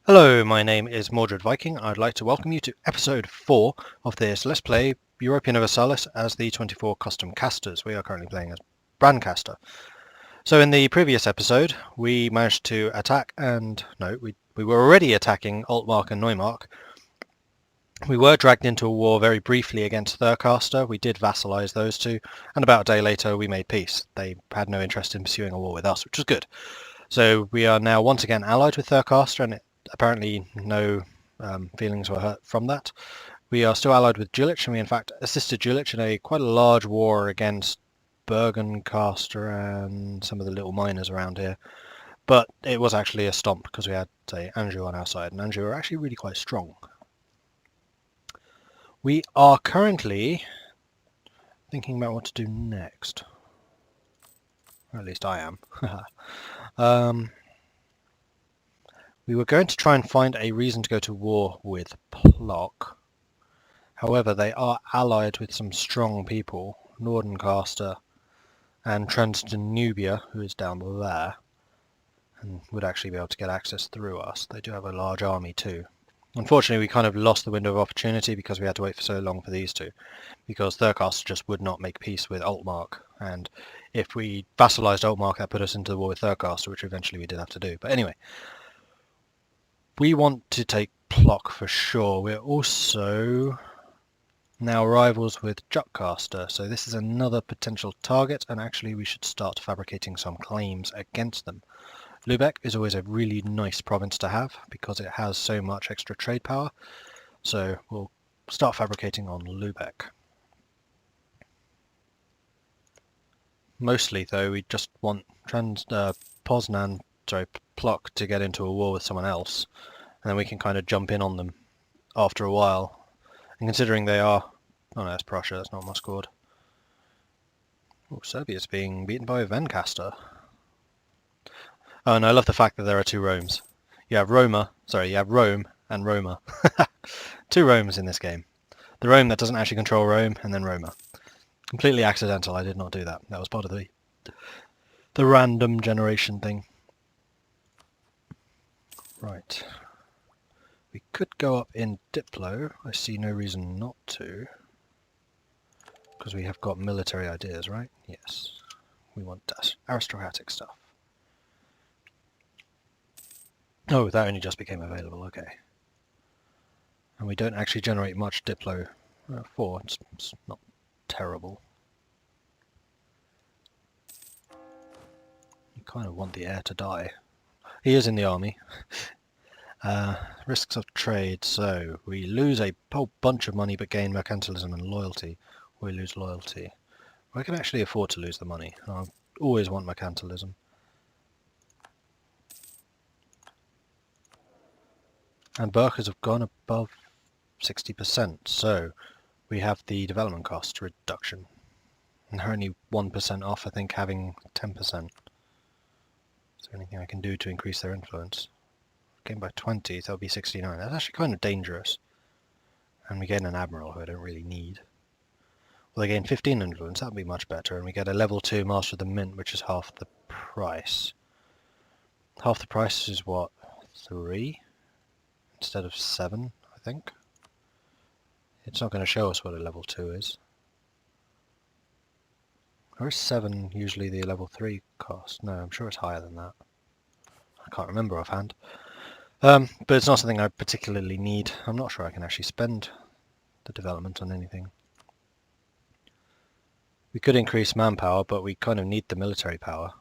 Hello, my name is Mordred Viking. I'd like to welcome you to episode 4 of this Let's Play European Universalis as the 24 custom casters. We are currently playing as Brancaster. So in the previous episode, we managed to attack we were already attacking Altmark and Neumark. We were dragged into a war very briefly against Thurcaster. We did vassalize those two, and about a day later we made peace. They had no interest in pursuing a war with us, which was good. So we are now once again allied with Thurcaster, and apparently no feelings were hurt from that. We are still allied with Jülich, and we in fact assisted Jülich in a quite a large war against Brancaster and some of the little miners around here. But it was actually a stomp because we had, say, Anjou on our side, and Anjou are actually really quite strong. We are currently thinking about what to do next. Or at least I am. We were going to try and find a reason to go to war with Plock. However, they are allied with some strong people, Nordencaster and Transdanubia, who is down there, and would actually be able to get access through us. They do have a large army too. Unfortunately, we kind of lost the window of opportunity because we had to wait for so long for these two, because Thurcaster just would not make peace with Altmark, and if we vassalized Altmark, that put us into the war with Thurcaster, which eventually we did have to do. But anyway, we want to take Plock for sure. We're also now rivals with Thurcaster, so this is another potential target, and actually we should start fabricating some claims against them. Lübeck is always a really nice province to have because it has so much extra trade power, so we'll start fabricating on Lübeck. Mostly though, we just want Plock to get into a war with someone else, and then we can kind of jump in on them after a while. And considering they are... Oh no, that's Prussia, that's not Muscord. Oh, Serbia's being beaten by Brancaster. Oh, and I love the fact that there are two Romes. You have Rome and Roma. Two Romes in this game. The Rome that doesn't actually control Rome, and then Roma. Completely accidental, I did not do that. That was part of the random generation thing. Right. We could go up in Diplo. I see no reason not to. Because we have got military ideas, right? Yes. We want that aristocratic stuff. Oh, that only just became available, okay. And we don't actually generate much Diplo 4, it's not terrible. You kind of want the heir to die. He is in the army. Risks of trade, so we lose a whole bunch of money but gain mercantilism and loyalty. We lose loyalty. I can actually afford to lose the money. I always want mercantilism. And Burkers have gone above 60%, so we have the development cost reduction. And they're only 1% off, I think, having 10%. Is there anything I can do to increase their influence? Gain by 20, that'll be 69. That's actually kind of dangerous. And we gain an admiral who I don't really need. Well, they gain 15 influence, that'd be much better. And we get a level 2 Master of the Mint, which is half the price. Half the price is what? 3? Instead of 7, I think. It's not going to show us what a level 2 is. Or is 7 usually the level 3 cost? No, I'm sure it's higher than that. I can't remember offhand. But it's not something I particularly need. I'm not sure I can actually spend the development on anything. We could increase manpower, but we kind of need the military power.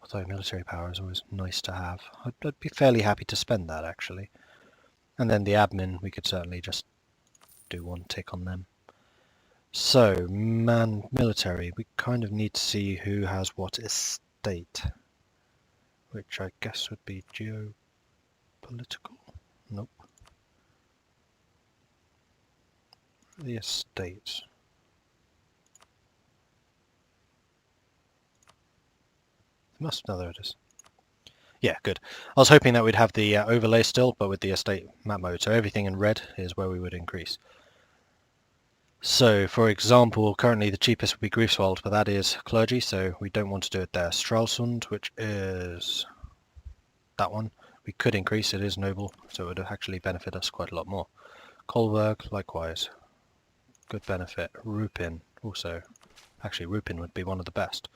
Although military power is always nice to have. I'd be fairly happy to spend that, actually. And then the admin, we could certainly just do one tick on them. So, military, we kind of need to see who has what estate. Which I guess would be geopolitical. Nope. The estate. No, there it is. Yeah, good. I was hoping that we'd have the overlay still, but with the estate map mode, so everything in red is where we would increase. So, for example, currently the cheapest would be Greifswald, but that is clergy, so we don't want to do it there. Stralsund, which is that one, We could increase it, is noble, so it would actually benefit us quite a lot more. Kolberg, likewise. Good benefit. Rupin, also. Actually, Rupin would be one of the best.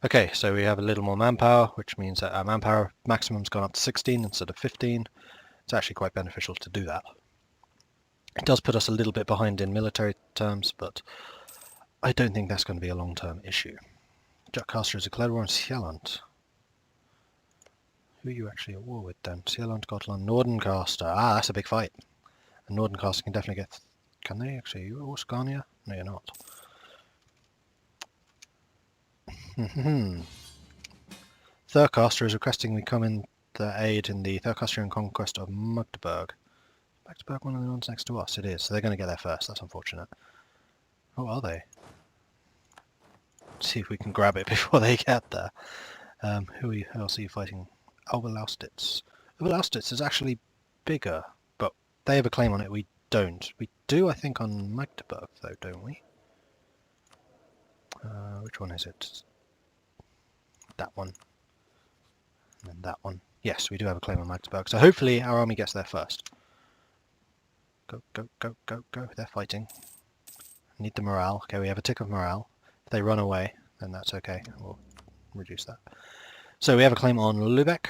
Okay, so we have a little more manpower, which means that our manpower maximum's gone up to 16 instead of 15. It's actually quite beneficial to do that. It does put us a little bit behind in military terms, but I don't think that's going to be a long-term issue. Thurcaster is declared war on Sieland. Who are you actually at war with then? Sieland, Gotland, Nordencaster. Ah, that's a big fight. And Nordencaster can definitely get... Can they actually? Are you at war Scania? No, you're not. Thurcaster is requesting we come in their aid in the Thurcastrian conquest of Magdeburg. Magdeburg, one of the ones next to us? It is, so they're going to get there first. That's unfortunate. Oh, are they? Let's see if we can grab it before they get there. Who else are you fighting? Oberlausitz. Oberlausitz is actually bigger, but they have a claim on it. We don't. We do, I think, on Magdeburg, though, don't we? Which one is it? That one. And then that one. Yes, we do have a claim on Magdeburg, so hopefully our army gets there first. Go, go, go, go, go. They're fighting. Need the morale. Okay, we have a tick of morale. If they run away, then that's okay. We'll reduce that. So we have a claim on Lübeck,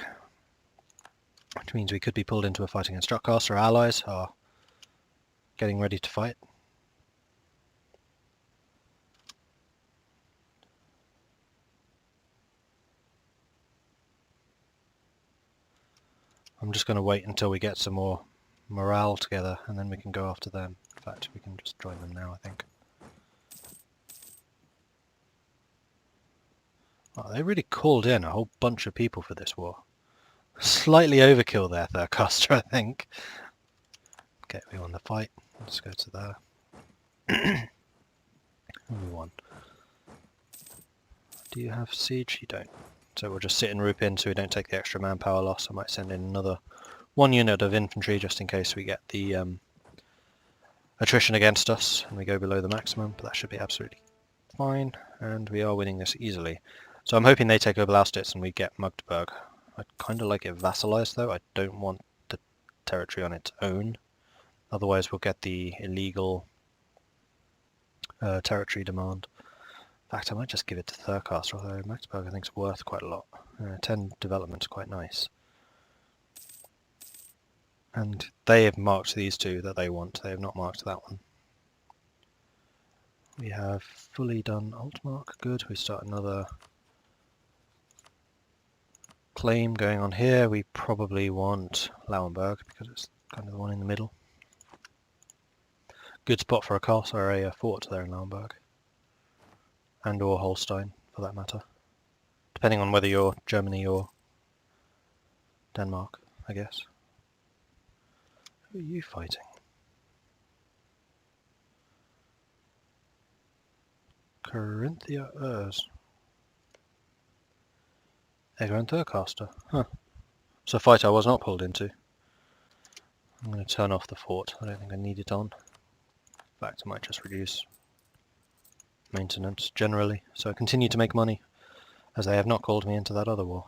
which means we could be pulled into a fight against Thurcaster. Our allies are getting ready to fight. I'm just going to wait until we get some more morale together, and then we can go after them. In fact, we can just join them now, I think. Oh, they really called in a whole bunch of people for this war. Slightly overkill there, Thurcaster, I think. Okay, we won the fight. Let's go to there. We won. Do you have siege? You don't. So we'll just sit in Rupin so we don't take the extra manpower loss. I might send in another 1 unit of infantry just in case we get the attrition against us and we go below the maximum, but that should be absolutely fine, and we are winning this easily. So I'm hoping they take Oberlausitz and we get Magdeburg. I'd kind of like it vassalized though. I don't want the territory on its own. Otherwise we'll get the illegal territory demand. In fact, I might just give it to Thurcaster, although Magdeburg I think is worth quite a lot. 10 development is quite nice. And they have marked these two that they want. They have not marked that one. We have fully done Altmark. Good. We start another claim going on here. We probably want Lauenburg because it's kind of the one in the middle. Good spot for a castle or a fort there in Lauenburg. And or Holstein, for that matter. Depending on whether you're Germany or Denmark, I guess. Who are you fighting? Carinthia Urs. Egger and Thurcaster. Huh. It's a fight I was not pulled into. I'm going to turn off the fort. I don't think I need it on. In fact, I might just reduce maintenance generally, so I continue to make money, as they have not called me into that other war.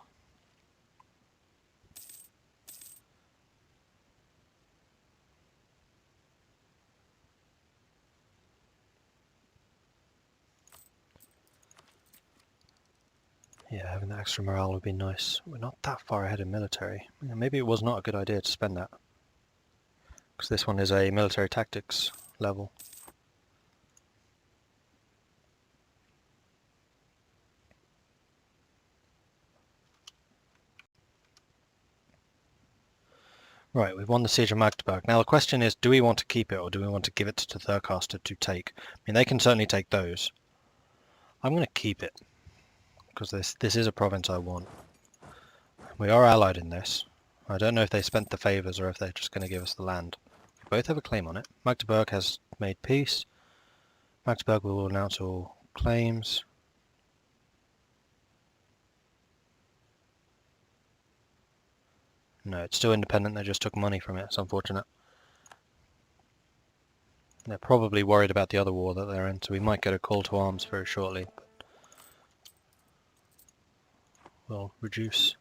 Yeah, having that extra morale would be nice. We're not that far ahead in military. Maybe it was not a good idea to spend that, because this one is a military tactics level. Right, we've won the Siege of Magdeburg. Now the question is, do we want to keep it or do we want to give it to Thurcaster to take? I mean, they can certainly take those. I'm going to keep it, because this is a province I want. We are allied in this. I don't know if they spent the favours or if they're just going to give us the land. We both have a claim on it. Magdeburg has made peace. Magdeburg will announce all claims. No, it's still independent, they just took money from it. It's unfortunate. They're probably worried about the other war that they're in, so we might get a call to arms very shortly. But we'll reduce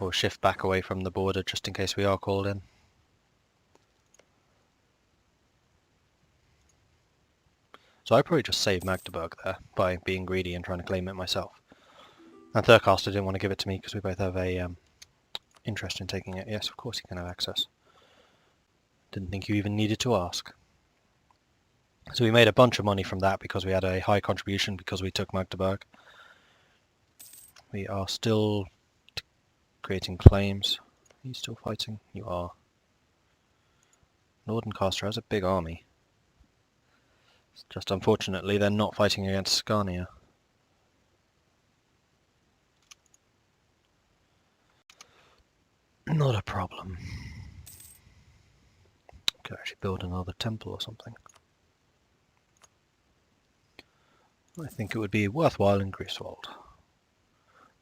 We'll shift back away from the border just in case we are called in. So I probably just saved Magdeburg there by being greedy and trying to claim it myself. And Thurcaster didn't want to give it to me because we both have a interest in taking it. Yes, of course you can have access. Didn't think you even needed to ask. So we made a bunch of money from that because we had a high contribution because we took Magdeburg. We are still creating claims. Are you still fighting? You are. Nordencaster has a big army. It's just unfortunately they're not fighting against Scania. Not a problem. Could actually build another temple or something. I think it would be worthwhile in Greifswald.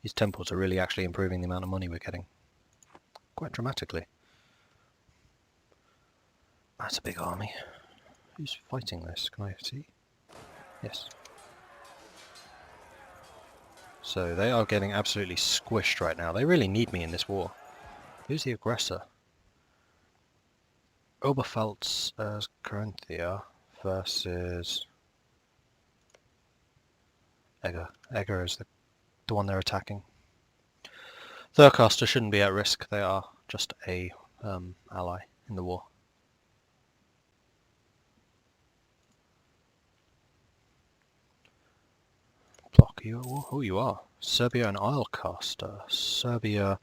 These temples are really actually improving the amount of money we're getting. Quite dramatically. That's a big army. Who's fighting this? Can I see? Yes. So they are getting absolutely squished right now. They really need me in this war. Who's the aggressor? Oberpfalz as Carinthia versus Egger. Egger is the one they're attacking. Thurcaster shouldn't be at risk. They are just a ally in the war. Block, are you at war? Oh, you are. Serbia and Islecaster. Serbia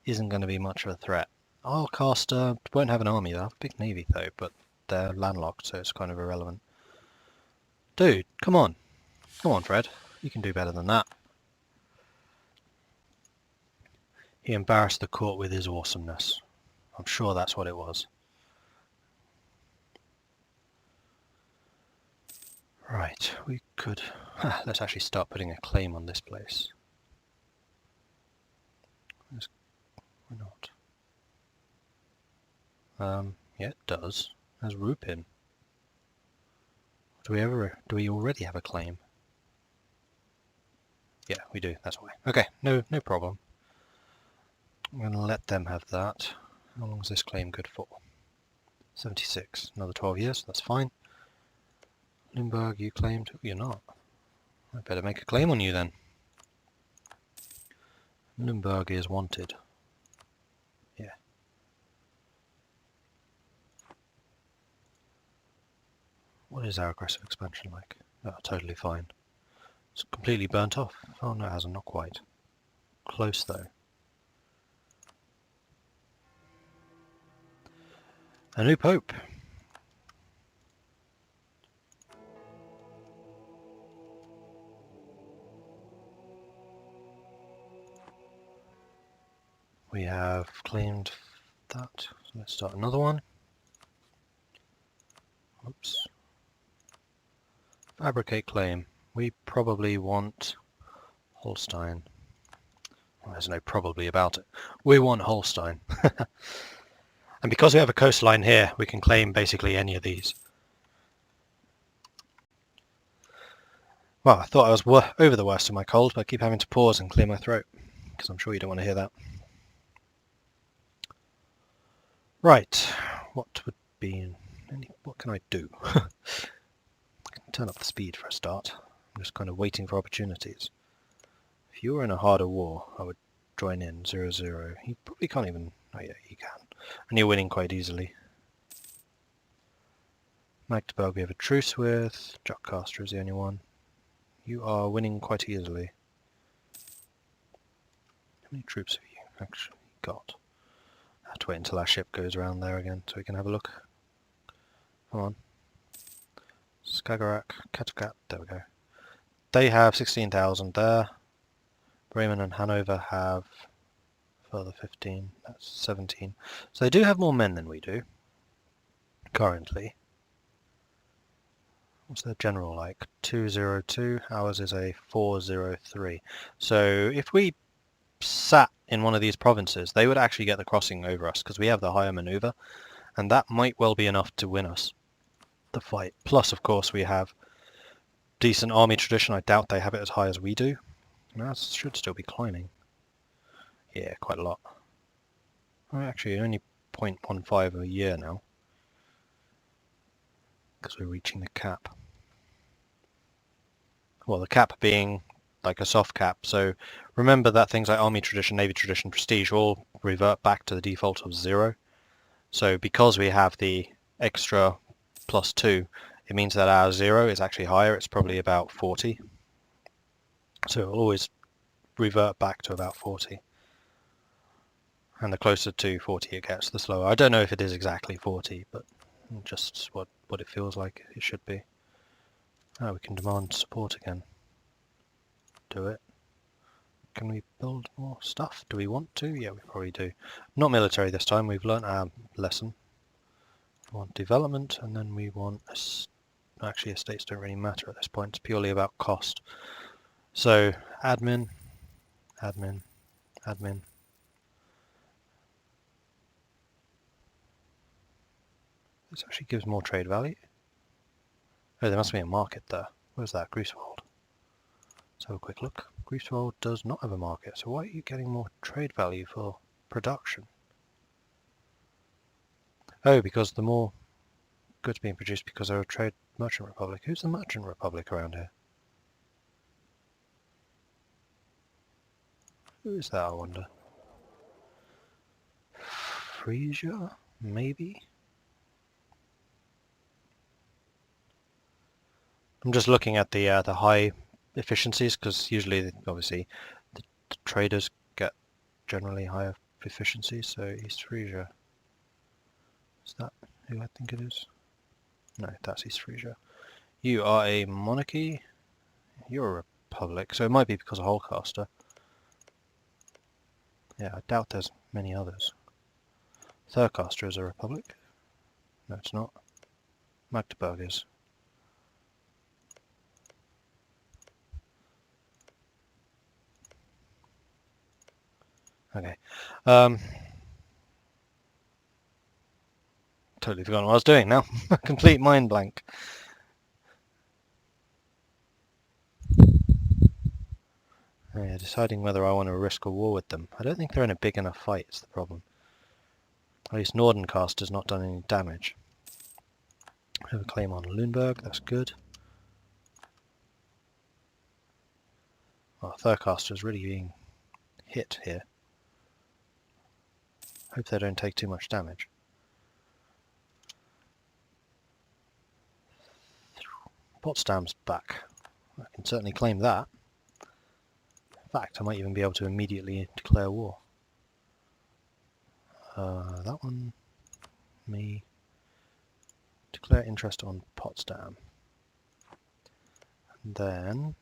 isn't going to be much of a threat. Islecaster won't have an army. They'll have a big navy though, but they're landlocked, so it's kind of irrelevant. Dude, come on. Come on, Fred. You can do better than that. He embarrassed the court with his awesomeness. I'm sure that's what it was. Right, we could... let's actually start putting a claim on this place. Why not? Yeah, it does. It has Rupin. Do we already have a claim? Yeah, we do, that's why. Okay, no problem. I'm going to let them have that. How long is this claim good for? 76. Another 12 years, that's fine. Limburg, you claimed? Oh, you're not. I better make a claim on you then. Limburg is wanted. Yeah. What is our aggressive expansion like? Oh, totally fine. It's completely burnt off. Oh no, it hasn't, not quite. Close though. A new pope. We have claimed that, so let's start another one. Oops. Fabricate claim. We probably want Holstein. Well, there's no probably about it. We want Holstein. And because we have a coastline here, we can claim basically any of these. Well, I thought I was over the worst of my cold, but I keep having to pause and clear my throat, because I'm sure you don't want to hear that. Right, what can I do? I can turn up the speed for a start. I'm just kind of waiting for opportunities. If you were in a harder war, I would join in 0-0. You probably can't even... Oh yeah, you can. And you're winning quite easily. Magdeburg we have a truce with. Thurcaster is the only one. You are winning quite easily. How many troops have you actually got? I have to wait until our ship goes around there again so we can have a look. Come on. Skagerrak, Kattegat, there we go. They have 16,000 there. Bremen and Hanover have further 15, that's 17. So they do have more men than we do, currently. What's their general like? 202, ours is a 403. So if we sat in one of these provinces, they would actually get the crossing over us, because we have the higher maneuver, and that might well be enough to win us the fight. Plus, of course, we have decent army tradition. I doubt they have it as high as we do. That should still be climbing. Yeah, quite a lot. Oh, actually, only 0.15 a year now, because we're reaching the cap. Well, the cap being like a soft cap. So remember that things like Army Tradition, Navy Tradition, Prestige all revert back to the default of 0. So because we have the extra +2, it means that our 0 is actually higher. It's probably about 40. So it'll always revert back to about 40. And the closer to 40 it gets, the slower. I don't know if it is exactly 40, but just what it feels like it should be. Oh, we can demand support again. Do it. Can we build more stuff? Do we want to? Yeah, we probably do. Not military this time. We've learnt our lesson. We want development, and then we want... Actually, estates don't really matter at this point. It's purely about cost. So, admin, admin, admin. This actually gives more trade value. Oh, there must be a market there. Where's that? Greasewold. Let's have a quick look. Greasewold does not have a market, so why are you getting more trade value for production? Oh, because the more goods being produced because they're a trade merchant republic. Who's the merchant republic around here? Who is that, I wonder? Frisia? Maybe? I'm just looking at the high efficiencies, because usually, obviously, the traders get generally higher efficiencies, so East Frisia. Is that who I think it is? No, that's East Frisia. You are a monarchy. You're a republic, so it might be because of Thurcaster. Yeah, I doubt there's many others. Thurcaster is a republic. No, it's not. Magdeburg is. Okay. Totally forgotten what I was doing now. Complete mind blank. Yeah, deciding whether I want to risk a war with them. I don't think they're in a big enough fight, is the problem. At least Nordencaster's not done any damage. I have a claim on Lundberg, that's good. Oh, Thurcaster's really being hit here. Hope they don't take too much damage. Potsdam's back. I can certainly claim that. In fact, I might even be able to immediately declare war. That one, me. Declare interest on Potsdam. And then,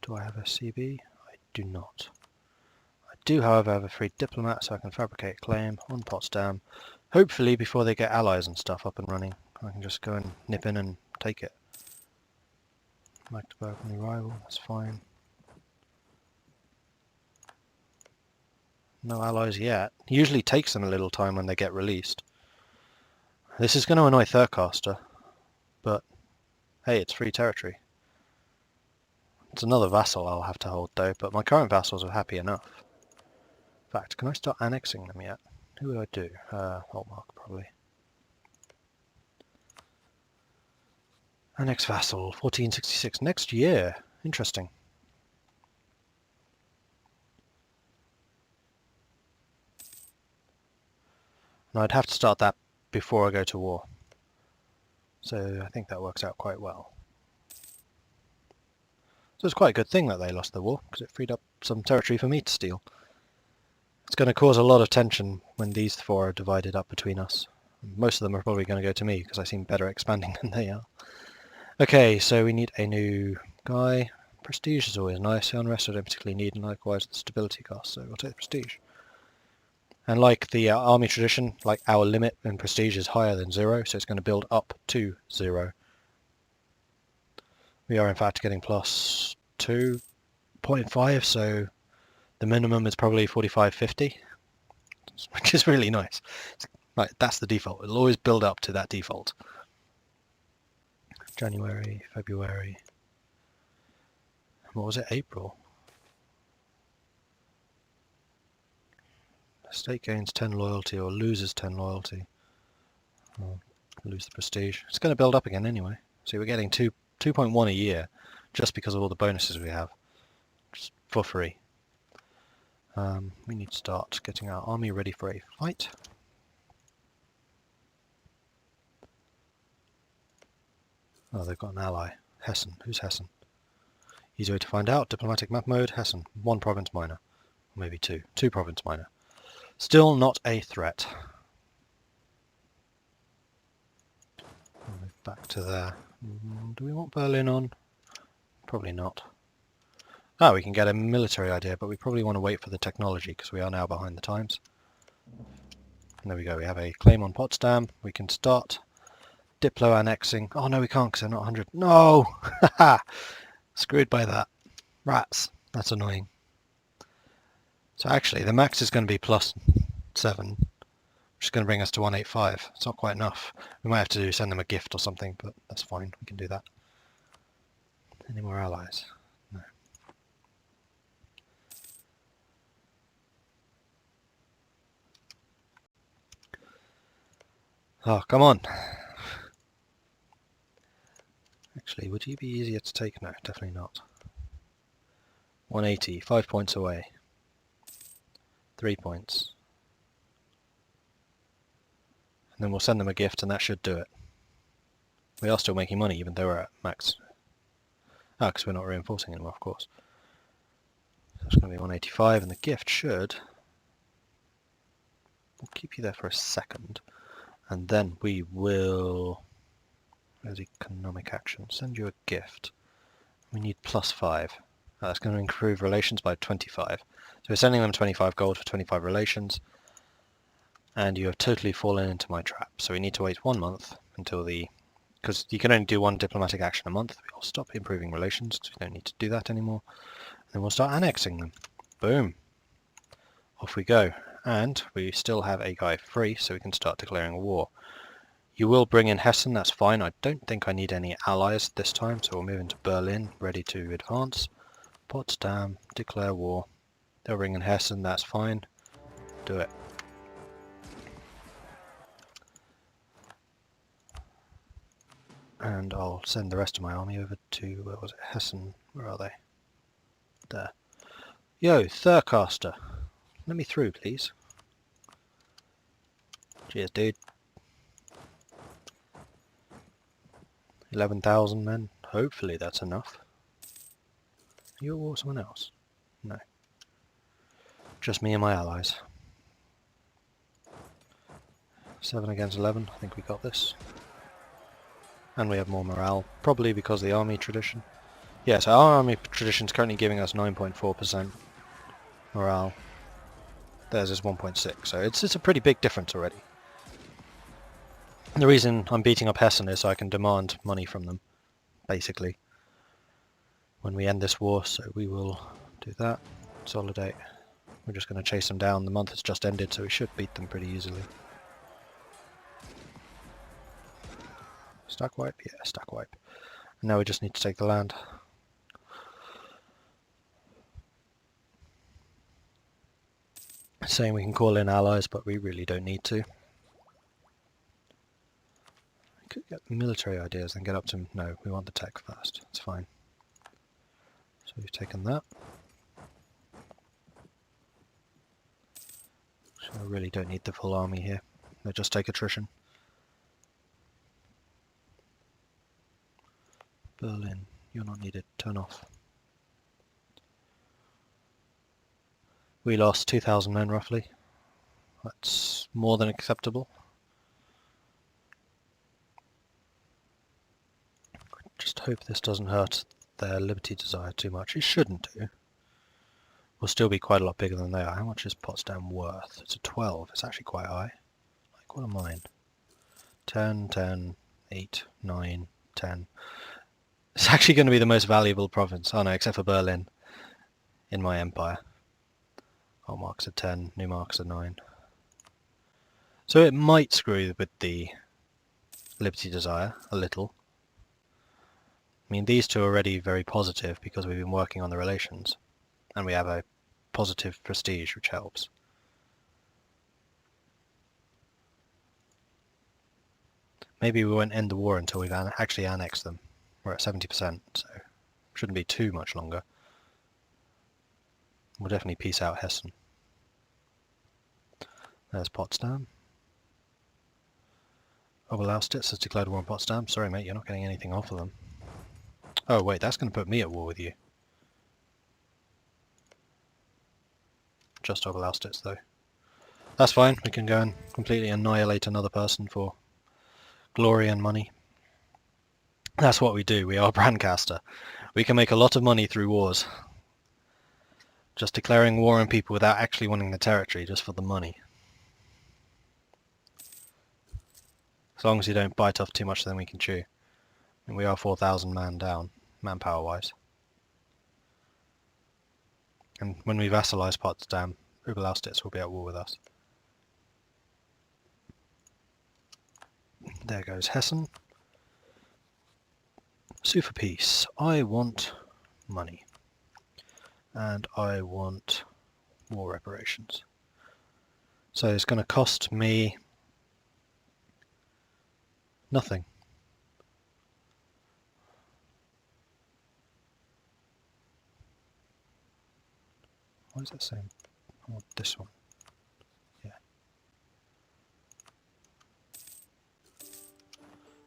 do I have a CB? I do not. I do, however, have a free diplomat, so I can fabricate a claim on Potsdam. Hopefully, before they get allies and stuff up and running, I can just go and nip in and take it. Magdeburg on the rival, that's fine. No allies yet. Usually takes them a little time when they get released. This is going to annoy Thurcaster, but hey, it's free territory. It's another vassal I'll have to hold though, but my current vassals are happy enough. In fact, can I start annexing them yet? Who would I do? Altmark, probably. Annex vassal, 1466 next year. Interesting. And I'd have to start that before I go to war. So I think that works out quite well. So it's quite a good thing that they lost the war, because it freed up some territory for me to steal. It's going to cause a lot of tension when these four are divided up between us. Most of them are probably going to go to me, because I seem better at expanding than they are. Okay, so we need a new guy. Prestige is always nice. The unrest I don't particularly need, and likewise the stability cost, so we'll take the prestige. And like the army tradition, like our limit in prestige is higher than 0, so it's going to build up to 0. We are in fact getting plus 2.5, so the minimum is probably 45.50, which is really nice. Right, that's the default. It'll always build up to that default. January, February. What was it? April. State gains 10 loyalty or loses 10 loyalty. Or lose the prestige. It's going to build up again anyway. See, we're getting 2.1 a year just because of all the bonuses we have. Just for free. We need to start getting our army ready for a fight. Oh, they've got an ally. Hessen. Who's Hessen? Easy way to find out. Diplomatic map mode. Hessen. 1 province minor. Or maybe 2. 2 province minor. Still not a threat. Move back to there. Do we want Berlin on? Probably not. Ah, we can get a military idea, but we probably want to wait for the technology because we are now behind the times. And there we go. We have a claim on Potsdam. We can start Diplo annexing. Oh no, we can't because they're not 100. No! Screwed by that. Rats. That's annoying. So actually, the max is going to be +7, which is going to bring us to 185. It's not quite enough. We might have to send them a gift or something, but that's fine. We can do that. Any more allies? No. Oh, come on. Actually, would you be easier to take? No, definitely not. 180, 5 points away. 3 points. And then we'll send them a gift and that should do it. We are still making money even though we're at max. Ah, because we're not reinforcing anymore, of course. So it's going to be 185 and the gift should... We'll keep you there for a second. And then we will... Where's economic action? Send you a gift. We need +5. That's going to improve relations by 25. So we're sending them 25 gold for 25 relations. And you have totally fallen into my trap. So we need to wait 1 month until the... Because you can only do 1 diplomatic action a month. We'll stop improving relations because we don't need to do that anymore. And then we'll start annexing them. Boom. Off we go. And we still have a guy free, so we can start declaring a war. You will bring in Hessen, that's fine. I don't think I need any allies this time, so we'll move into Berlin, ready to advance. Potsdam, declare war. They'll bring in Hessen, that's fine. Do it. And I'll send the rest of my army over to, where was it, Hessen? Where are they? There. Yo, Thurcaster. Let me through, please. Cheers, dude. 11,000 men. Hopefully that's enough. You or someone else? No. Just me and my allies. 7 against 11. I think we got this. And we have more morale. Probably because of the army tradition. Yeah, so our army tradition is currently giving us 9.4% morale. Theirs is 1.6, so it's a pretty big difference already. The reason I'm beating up Hessen is so I can demand money from them, basically, when we end this war, so we will do that. Consolidate. We're just going to chase them down. The month has just ended, so we should beat them pretty easily. Stack wipe? Yeah, stack wipe. And now we just need to take the land. Saying we can call in allies, but we really don't need to. We could get military ideas and get up to... No, we want the tech first. It's fine. So we've taken that. So I really don't need the full army here. They'll just take attrition. Berlin, you're not needed. Turn off. We lost 2,000 men roughly. That's more than acceptable. Just hope this doesn't hurt their liberty desire too much. It shouldn't do. We'll still be quite a lot bigger than they are. How much is Potsdam worth? It's a 12. It's actually quite high. Like, what are mine? 10, 10, 8, 9, 10. It's actually going to be the most valuable province. Oh no, except for Berlin in my empire. Old marks are 10, new marks are 9. So it might screw with the liberty desire a little. I mean, these two are already very positive because we've been working on the relations. And we have a positive prestige, which helps. Maybe we won't end the war until we've actually annexed them. We're at 70%, so shouldn't be too much longer. We'll definitely peace out Hessen. There's Potsdam. Oberlausitz has declared war on Potsdam. Sorry mate, you're not getting anything off of them. Oh wait, that's going to put me at war with you. Just Oberlausitz though. That's fine, we can go and completely annihilate another person for glory and money. That's what we do, we are Brancaster. We can make a lot of money through wars. Just declaring war on people without actually wanting the territory, just for the money. As long as you don't bite off too much, then we can chew. And we are 4,000 man down, manpower-wise. And when we vassalize Potsdam, Oberlausitz will be at war with us. There goes Hessen. Sue for peace. I want money. And I want war reparations. So it's going to cost me nothing. What is that saying? I want this one. Yeah.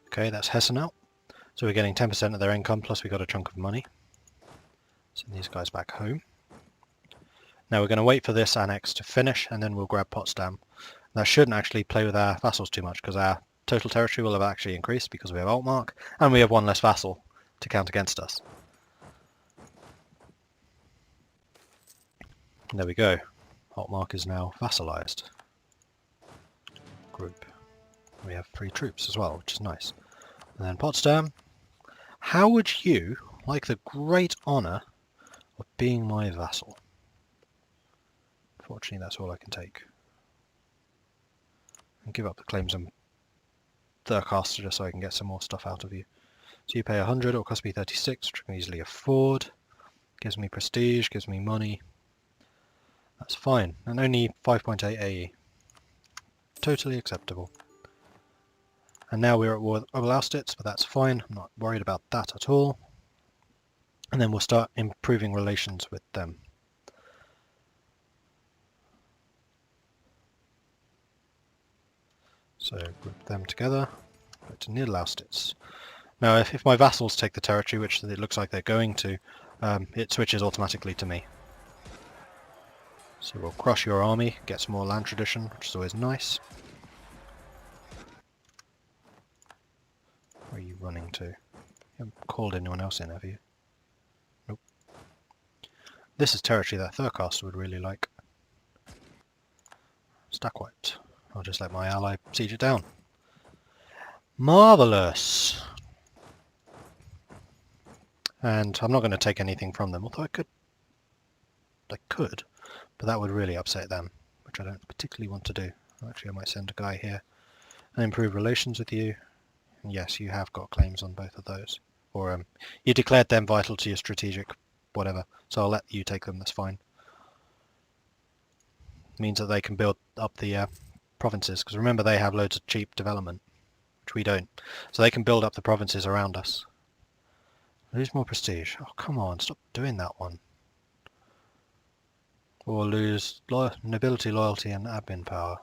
Okay, that's Hessen out. So we're getting 10% of their income, plus we got a chunk of money. Send these guys back home. Now we're going to wait for this annex to finish, and then we'll grab Potsdam. That shouldn't actually play with our vassals too much, because our total territory will have actually increased because we have Altmark, and we have one less vassal to count against us. There we go. Altmark is now vassalized. Group. We have 3 troops as well, which is nice. And then Potsdam. How would you like the great honour of being my vassal? Fortunately, that's all I can take. And give up the claims on Thurcaster just so I can get some more stuff out of you. So you pay 100, it'll cost me 36, which I can easily afford. Gives me prestige, gives me money. That's fine. And only 5.8 AE. Totally acceptable. And now we're at war with Oberlausitz, but that's fine. I'm not worried about that at all. And then we'll start improving relations with them. So group them together. Go to Niederlausitz. Now if my vassals take the territory, which it looks like they're going to, it switches automatically to me. So we'll crush your army, get some more land tradition, which is always nice. Where are you running to? You haven't called anyone else in, have you? Nope. This is territory that Thurcaster would really like. Stack wiped. I'll just let my ally siege it down. Marvellous! And I'm not going to take anything from them, although I could, but that would really upset them, which I don't particularly want to do. Actually, I might send a guy here and improve relations with you. And yes, you have got claims on both of those. Or you declared them vital to your strategic whatever, so I'll let you take them, that's fine. Means that they can build up the provinces, because remember they have loads of cheap development, which we don't. So they can build up the provinces around us. Lose more prestige. Oh, come on, stop doing that one. Or lose nobility, loyalty, and admin power.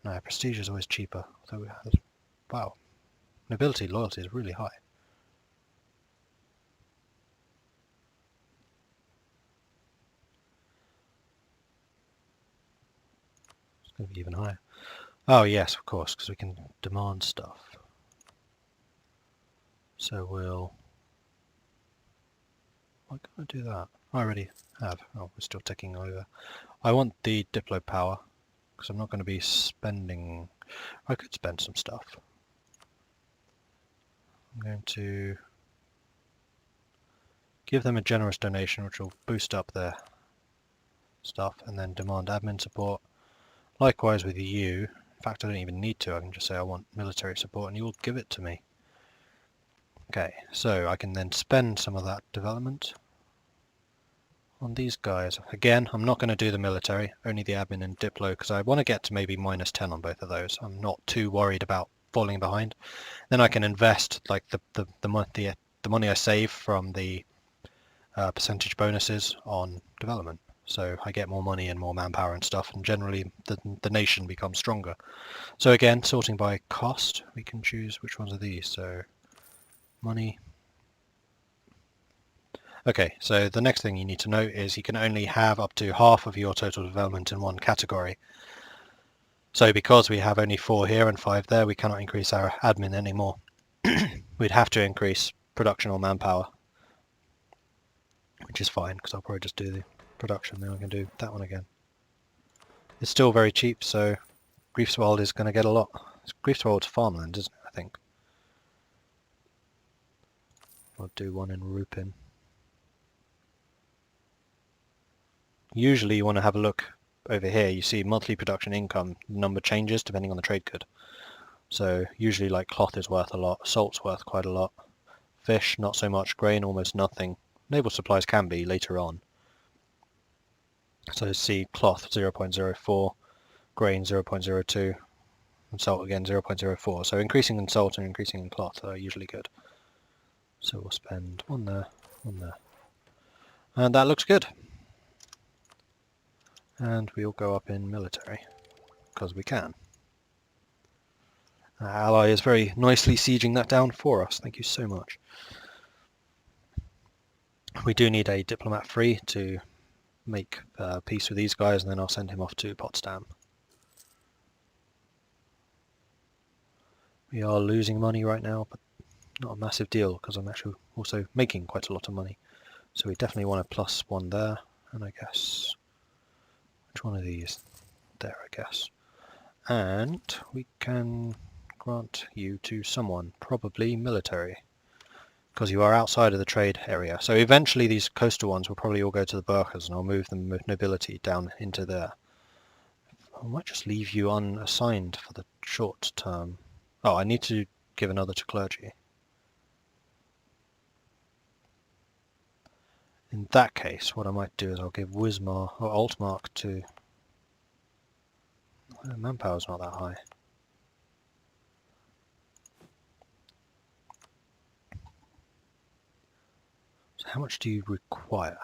No, prestige is always cheaper. So we have, wow, nobility, loyalty is really high. It's going to be even higher. Oh yes, of course, because we can demand stuff. So we'll... Why can't I do that? I already have. Oh, we're still ticking over. I want the Diplo power, because I'm not going to be spending... I could spend some stuff. I'm going to give them a generous donation, which will boost up their stuff, and then demand admin support. Likewise with you. In fact, I don't even need to. I can just say I want military support, and you will give it to me. Okay, so I can then spend some of that development on these guys. Again, I'm not going to do the military, only the admin and Diplo, because I want to get to maybe -10 on both of those. I'm not too worried about falling behind. Then I can invest like the money I save from the percentage bonuses on development. So I get more money and more manpower and stuff, and generally the nation becomes stronger. So again, sorting by cost, we can choose which ones are these. So money. Okay, so the next thing you need to note is you can only have up to half of your total development in one category. So because we have only 4 here and 5 there, we cannot increase our admin anymore. We'd have to increase production or manpower, which is fine because I'll probably just do the production, then I can do that one again. It's still very cheap, so Greifswald is going to get a lot. Greifswald's farmland, isn't it, I think? I'll do one in Rupin. Usually you want to have a look over here. You see monthly production income number changes depending on the trade good. So usually like cloth is worth a lot, salt's worth quite a lot, fish not so much, grain almost nothing. Naval supplies can be later on. So see cloth 0.04, grain 0.02, and salt again 0.04. So increasing in salt and increasing in cloth are usually good. So we'll spend one there, and that looks good. And we'll go up in military because we can. Our ally is very nicely sieging that down for us. Thank you so much. We do need a diplomat free to make peace with these guys, and then I'll send him off to Potsdam. We are losing money right now, but not a massive deal because I'm actually also making quite a lot of money. So we definitely want a +1 there, and I guess which one of these? There, I guess. And we can grant you to someone, probably military, because you are outside of the trade area. So eventually these coastal ones will probably all go to the Burghers, and I'll move them with nobility down into there. I might just leave you unassigned for the short term. Oh, I need to give another to clergy. In that case, what I might do is I'll give Wismar or Altmark to... Manpower's not that high. So how much do you require?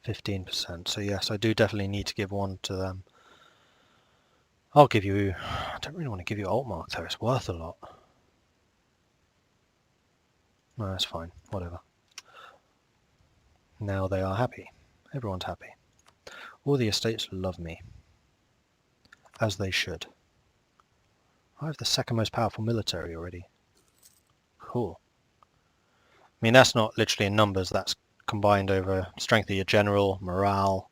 15%. So yes, I do definitely need to give one to them. I'll give you... I don't really want to give you Altmark though, it's worth a lot. No, that's fine, whatever. Now they are happy. Everyone's happy. All the estates love me. As they should. I have the second most powerful military already. Cool. I mean, that's not literally in numbers, that's combined over strength of your general, morale,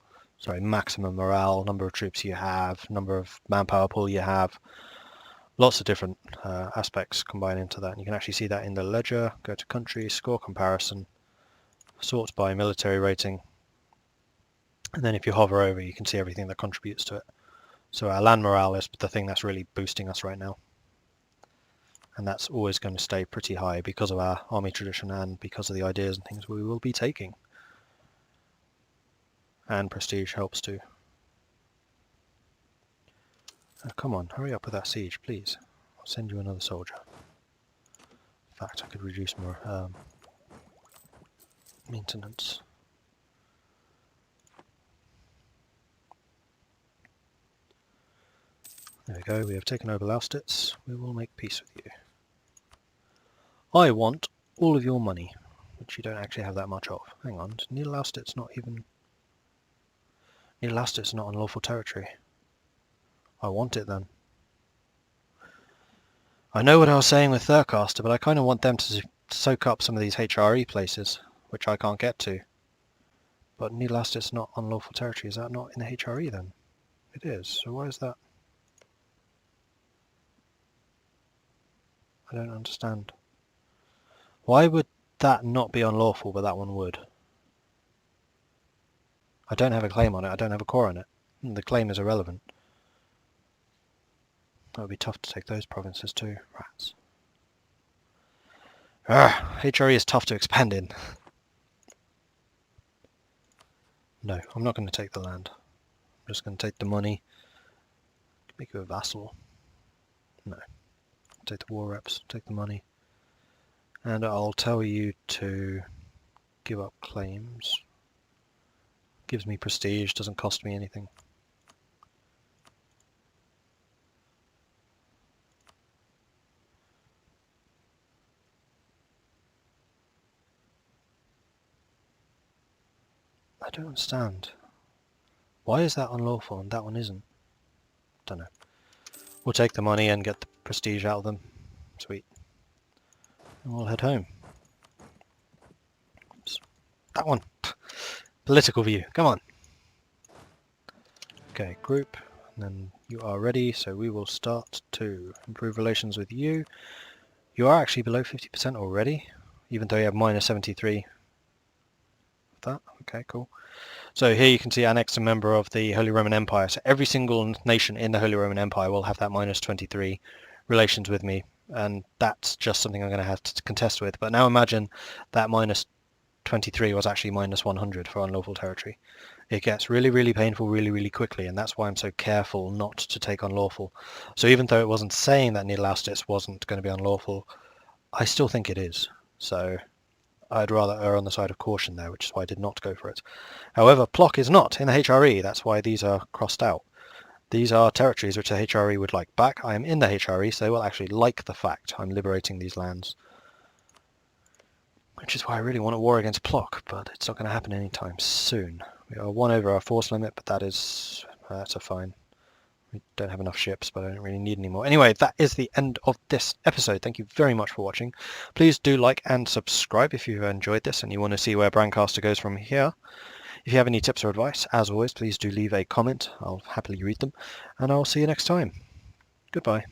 maximum morale, number of troops you have, number of manpower pool you have. Lots of different aspects combine into that. And you can actually see that in the ledger. Go to country, score comparison, sort by military rating. And then if you hover over, you can see everything that contributes to it. So our land morale is the thing that's really boosting us right now. And that's always going to stay pretty high because of our army tradition and because of the ideas and things we will be taking. And prestige helps too. Come on, hurry up with that siege, please. I'll send you another soldier. In fact, I could reduce more maintenance. There we go, we have taken over Lausitz. We will make peace with you. I want all of your money, which you don't actually have that much of. Hang on, Niederlausitz not even... Niederlausitz not unlawful territory. I want it then. I know what I was saying with Thurcaster, but I kind of want them to soak up some of these HRE places, which I can't get to. But Niederlausitz not unlawful territory, is that not in the HRE then? It is, so why is that? I don't understand. Why would that not be unlawful, but that one would? I don't have a claim on it, I don't have a core on it. The claim is irrelevant. That would be tough to take those provinces too. Rats. HRE is tough to expand in. No, I'm not going to take the land. I'm just going to take the money. Make you a vassal. No. Take the war reps, take the money. And I'll tell you to give up claims. Gives me prestige, doesn't cost me anything. I don't understand. Why is that unlawful and that one isn't? Don't know. We'll take the money and get the prestige out of them. Sweet. And we'll head home. Oops. That one! Political view, come on! Okay, group. And then you are ready, so we will start to improve relations with you. You are actually below 50% already, even though you have minus 73. That? Okay, cool. So here you can see annexed a member of the Holy Roman Empire. So every single nation in the Holy Roman Empire will have that minus 23 relations with me. And that's just something I'm going to have to contest with. But now imagine that minus 23 was actually minus 100 for unlawful territory. It gets really, really painful really, really quickly. And that's why I'm so careful not to take unlawful. So even though it wasn't saying that Needle-Oustis wasn't going to be unlawful, I still think it is. So I'd rather err on the side of caution there, which is why I did not go for it. However, Plock is not in the HRE, that's why these are crossed out. These are territories which the HRE would like back. I am in the HRE, so they will actually like the fact I'm liberating these lands. Which is why I really want a war against Plock, but it's not going to happen anytime soon. We are 1 over our force limit, but that's a fine. We don't have enough ships, but I don't really need any more. Anyway, that is the end of this episode. Thank you very much for watching. Please do like and subscribe if you've enjoyed this and you want to see where Brancaster goes from here. If you have any tips or advice, as always, please do leave a comment. I'll happily read them. And I'll see you next time. Goodbye.